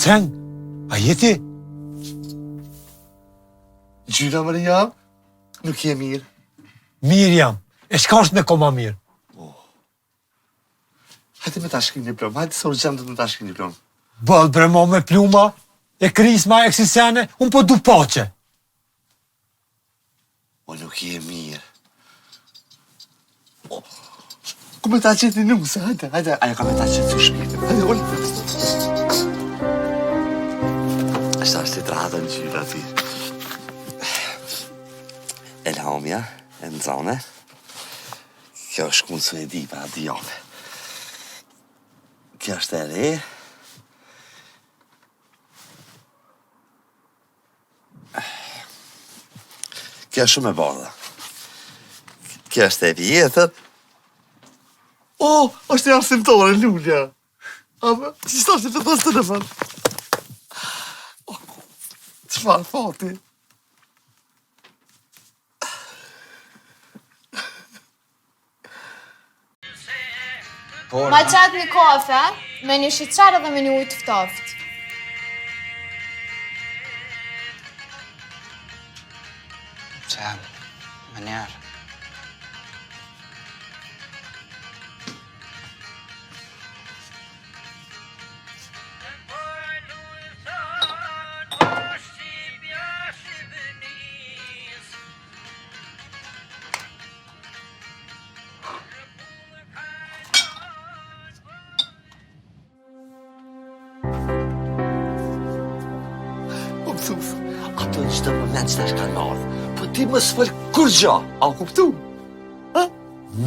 Sen, a jeti? Gjyna Mariam, nuk je mirë. Mirë jam. E shka është me koma mirë? Hajde me ta shkrim diplom, hajde se urgjent me ta shkrim diplom. Bëllë bremo me pluma, e krisma, e eksisene, unë po du pace. O, nuk je mirë. Ku me ta qëti nuse, hajde, aja ka me ta qëti su shpirtin. Hajde, ullë. Ashtë është të radën gjyra ti. Elhamja, e në zone. Kjo është mundë së e di pa di jove. Kjo është e re. Kjo është shumë e bardha. Kjo është e vjetër. O, është e arsimtore, Lulja. Ama, si shtë të thosë të në fërë? Qëfar fati? Ma qatë një kafe, me një shqeqarë dhe me një ujtë ftoft. Qem, më njerë. Po më thuf, ato në qëtë moment që të është kanë ardhë, po ti më s'fër kur gja, a kuptu?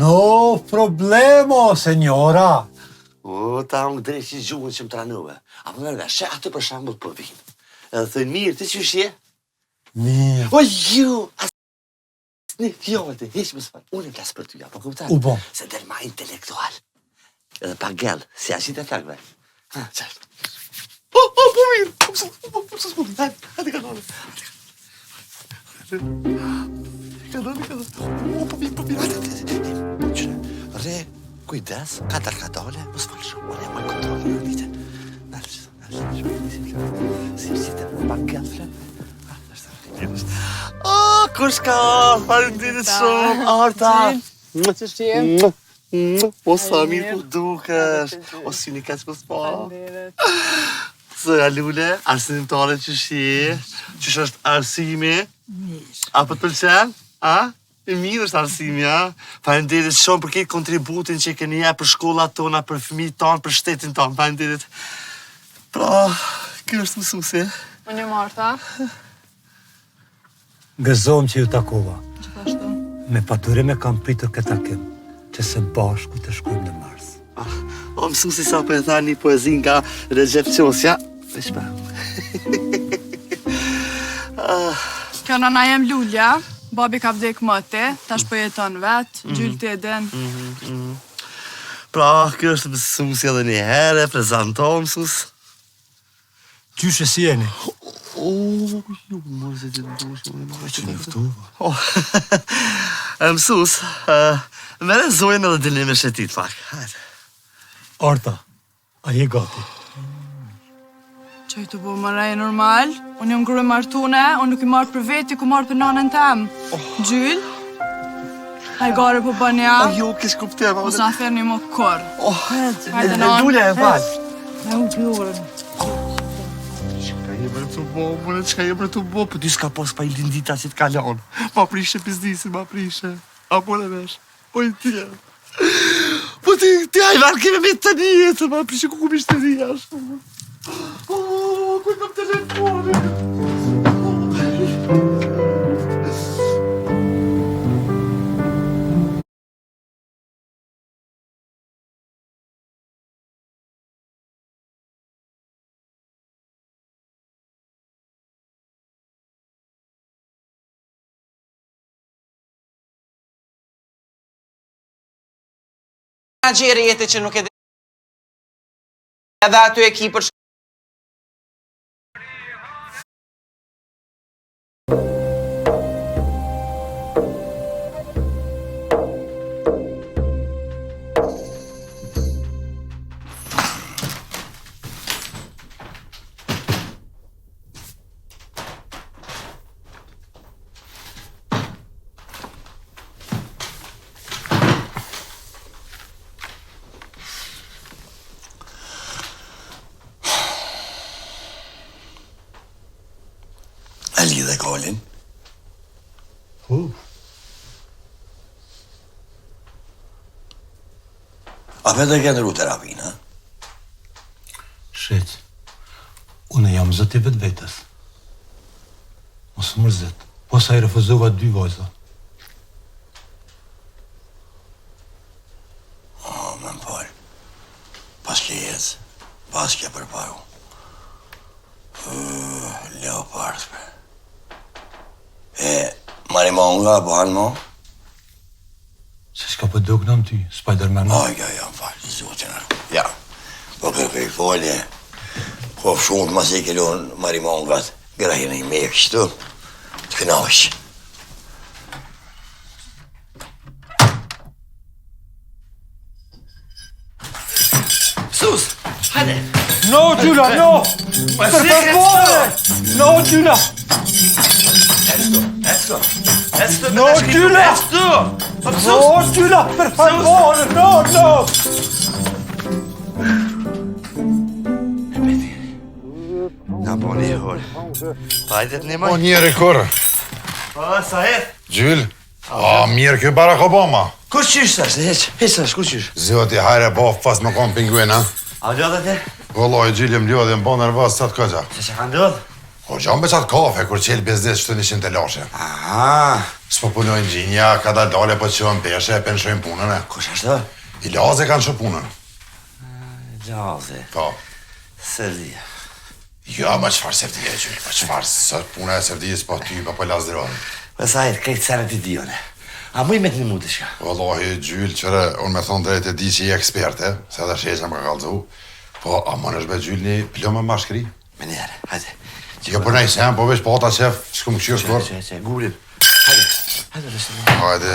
No problemo, senjora. O, ta unë drejt që gjuhën që më tranuve. A më mërë, shë atë për shambull për vinë. Edhe thënë mirë, ti që shje? Mirë. O, ju, asë një fjallë të heqë më s'fër. Unë e klasë për tyja, po kuptar? U bon. Se del ma intelektual. Edhe pa gellë, si ashtë të flakve. Ha, qartë. O, po mirë, po më s'u hajde kanone. Kanone. O, po mirë, hajde. Qëre, re, kujdes, katale, mos falë shumë, unë e moj kontrolë në vite. Si të më pak gafle. O, kush ka, falenderit shumë, Arta. Që shqim? O, sa mirë po dukesh. O, si një kaqë për spa. Zëja Lule, arsimtare që shje, që është arsimi. A po të pëlqen? A? E mirë është arsimi, a? Falenderit shumë për këtë kontributin që keni jep për shkollat tona, për fëmijët tonë, për shtetin tonë. Falenderit. Pra, kjo është mësuesi. Unë e Marta. Gëzom që ju takova. Gjithashtu. Me paturime kam pritur këtë takim, që së bashku të shkojmë në Mars. O, mësuesi sa për e tha një poezi nga Recep Qosja. Veç pa. Kjo nëna jem Lulja, babi ka vdek mëti, tash po jeton vetë, gjyllë të edhen. Pra, kjo është mësuesi edhe një herë, prezentohë mësus. Qyshe si jeni? O, ju, mërë se të ndoshë. Që një ftu? Mësus, mere zojën edhe dilime shetit pak. Hajde. Arta, a je gati? Që i të bu më rej normal, unë jam grue martune, unë nuk i marrë për veti, ku marrë për nanën tem. Gjyll, haj gare po bënja, A jo, kish kuptem. mos na ferni më kur. Hajde E nanë. Lule e falë. Me u pjurën. Qka jemre të bo, mëre, qka jemre të bo, për ty s'ka pos pa i lindita që t'kalon. Ma prishe biznisin, ma prishe. A mëre vesh, po i tje. Po ti ajvar keme me të një jetër, ma prishe ku kumisht të një ashtë. O, ku kam telefonin. Gjeri jetë që nuk e dhe... Edhe aty e ki për E lidhe kolin? A vetë e ke ndërru terapin, ha? Shec, unë jam zëti vetë vetës. Mos mërzit, posa i refuzova 2 vajza. Me më falë. Pas ke jetës, pas ke përparu. Leopardë. Marimonga, po hanë mo? Se s'ka për duk në ty, Spider-Man. Ja, më falë, zotin arru. Ja, po kërkëj folje. Po shumë të mas e kelon Marimongat, gra jene i me kështu, të kënash. Sus, hajde. No, Gjula, no! Per favore! No, Gjula! Esto. No, Gjula! No, Gjula, per favore, no! Na po një hore. Hajde të një maj. O njeri kur? Sahet. Gjyll? Mirë kjo Barack Obama. Kur qysh është, heq, kur qysh? Zoti hajre bof pas me kom pinguina. A ljodhe te? Vëlloj, Gjyll jem ljodhe, më bo nervos sa të këgja. Se që ka ndodh? O gjam me qatë kafe, kur qelë bezdes që të nishin të lashe. Aha. S'po punojnë gjinja, ka da dale po qënë peshe, e penshojnë punën e. Kush është? I laze kanë që punën. Gjaze. Po. Sërdia. Ja, ma qëfar sefdije, Gjyll, ma qëfar së puna e sefdijës po ty, pa po lasdëroni. Sahet, krejtë sërët i dione. A mu i me të një mu të shka? Wallahi, Gjyll, qëre, unë me thonë drejt e di që i eksperte, se dhe shesha më ka kalëzu, po, a më nëshbe Gjyll një plëmë më shkri? Me njerë, hajde. Jo për nej sem, po veç pata qef, s'ku më këshirë skor. Që, gurin. Hajde, rësë. Hajde,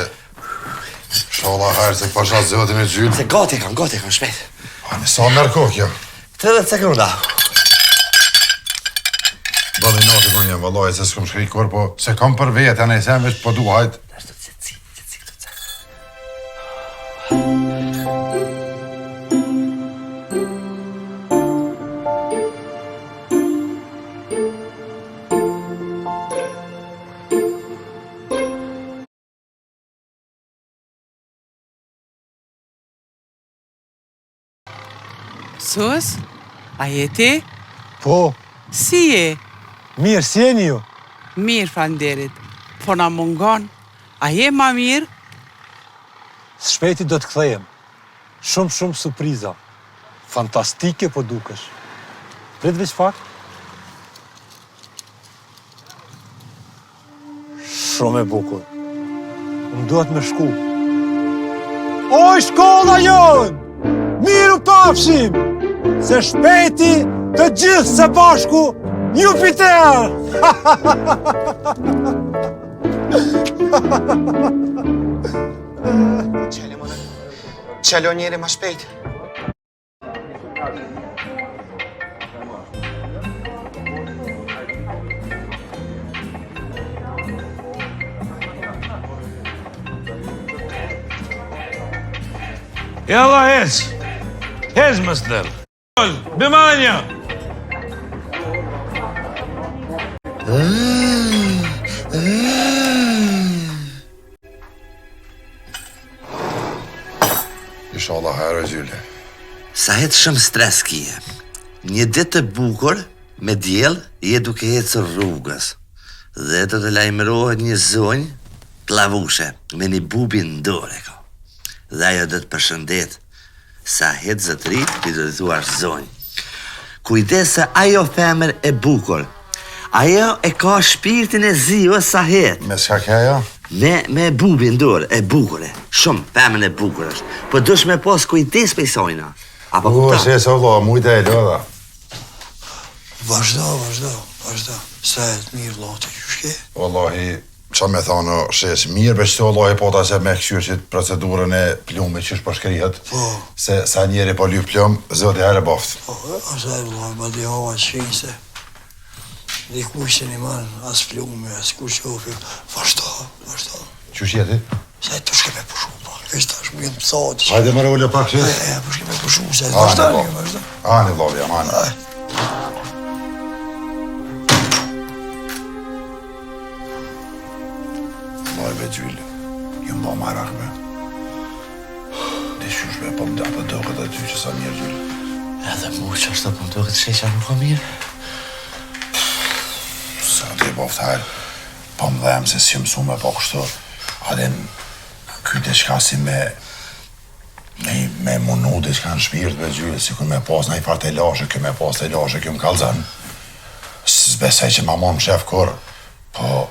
shala herë se pasha zëtin e Gjyll. Se gati kam shpejt. Hajde, sa mërë kohë kjo? 30 sekonda. Bëllë i nati për një, vëllaj, se s'ku më shkri kor, po se kam për vetë, e nej sem, veç po du, hajde. Sus, a je ti? Po, Si je? mirë, si jeni ju? Mirë, falnderit. Po na mungon. A je ma mirë? Shpejti do të kthejem. Shumë surpriza. Fantastike po dukesh. Prit veç pak. Shumë e bukur. Më duhet me shku. Oj, shkolla jonë! Miru pafshim! Se shpejti të gjithë së bashku Jupiter! Qelo njeri ma shpejt. Jalla hec! Hec më stëll! Bimanja! Inshallah herë, Gjylle. Sahet shumë stres kije. Një ditë të bukur, me djel, je duke ecër rrugës. Dhe të lajmërohet një zonjë të lavushe, me një bubi në dore, ka. Dhe ajo dhe të përshëndet. Sahet zëtri, ti do të thuash zonjë. Kujdes se ajo femër e bukur. Ajo e ka shpirtin e zi, o Sahet. Me s'ka keja? Me bubi në dorë, e bukure. Shumë femën e bukur është. Po dush me pas kujdes për i sojna. Apo kupta? Se sa vla, mujta e lëdha. Vazhdo. Se mirë lote që shke. Wallahi, qa me thonë, shes, mirë beqë të Allahi po ta se me këqyrësit procedurën e plumë që është përshkrihet. Po. Se sa njeri po lyp plumë, zoti herë e boftë. Po, asaj vëllaj, ma di hova shqinë se dikush se një manë as plumë, as kush qofi. Vazhdo. Qysh jeti? Se të shke me pushu, pa. Vesh tash më jenë pësati. Hajde më rëvëllë pak që? Po shke me pushu, se Vazhdo. vazhdo. Ani, vlovi, jam ani. Vallaj be gjyllë, ju mba marak be. Dishysh be, po mda për doket aty që sa mirë gjyllë. Edhe mu që është të për doket sheqa nuk ka mirë. Sa të i boftajrë, po më dhem se si mësu me po kështu. Adin, kyte shka si me munu dhe shka në shpirt be gjyllë, si kur me pas në i fart e lashe, kjo me pas të lashe, kjo më kalzan. S'besaj që ma mon më shef kur, po...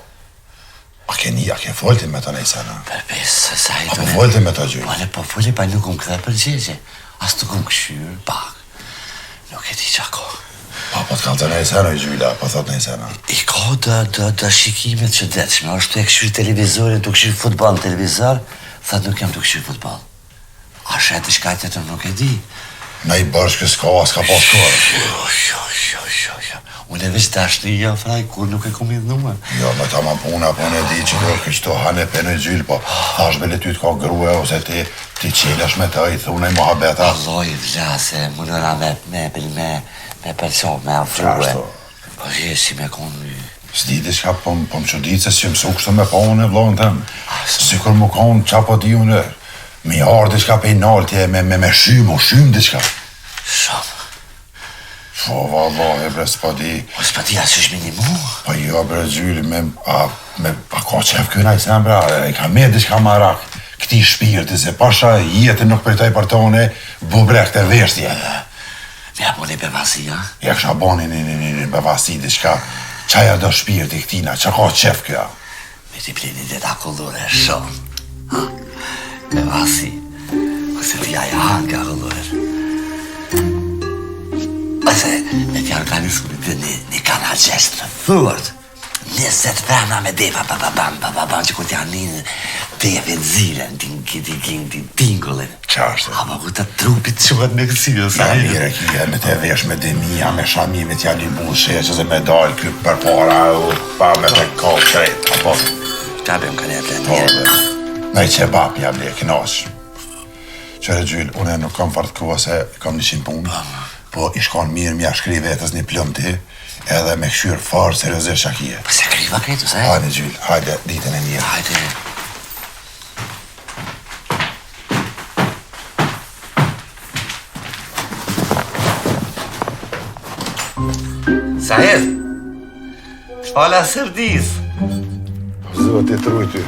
A ke folti me të nejsena? Perbes, sa i A po folti me të gjyllë? Ale, po folti pa nuk më këthe përgjegje. As të këmë këshyrë, pak. Nuk e di qa ko. Po të kalë të nejsena i gjylla, po thot nejsena. I ka dë shikimet që detshme. Ashtu e këshyrë televizorin, të këshyrë futbol në televizor, thot nuk jam të këshyrë futbol. A shetë i shkajtë të nuk e di. Na i bërshkë s'ka pas kërë. Jo. Unë e veç dashnia, fraj, kur nuk e kom i dhënuar. Jo, me ta ma puna, po në di që do kështu hane për në gjyllë, po thash bele ty t'ka grue, ose ti qelesh me të i thune i mohabeta. Allah i vlase, më nëra me person, me afruhe. Po si me konë një. S'di di shka, po më që ditë se si mësu kështu me po unë e vlogën tëmë. Si kur më konë qa po di unë, mi arë di shka pe i naltje, me shymë di shka. Shumë. Po, vallahi, bre, s'pa di. Po s'pa di asë është minimu? Po jo, bre, gjyli, a ka qef këna i sem, bre, i ka me diçka marak, këti shpirti, se pasha jetën nuk përtaj për tone, bubrek të veshtje. Me apo një bevasi, ja? Ja kësha boni një bevasi diçka, qaja do shpirti këtina, qa ka qef këja? Me ti plini dhe ta kullure, shumë. Bevasi, këse t'ja e hanga kullure. Ose, me t'ja organizuri të një kanal gjest të thurt. 20 femna me deva, bababam, që kur t'ja një deve të ziren, tingullin. Qashtë? Ama ku të trupit quat me kësio, sa Ja, mire kje, me te vesh me demija, me shami, me t'ja një bullë sheqës e me dalë kjo për para, pa me të kohë krejt, apo? Ta bëm kanë e të Po, njerë. me i qebap ja ble, kënash. Qëre gjyllë, une nuk kam fartë kuva se kam 100 punë, po i shkon mirë mja shkri vetës një plëm ti, edhe me këshyrë farë seriosisht shakije. Po se kriva kretu, se? Hajde gjyllë, hajde, ditën e mirë. Hajde. Saed, shpala sërdis. Zëve të trujty.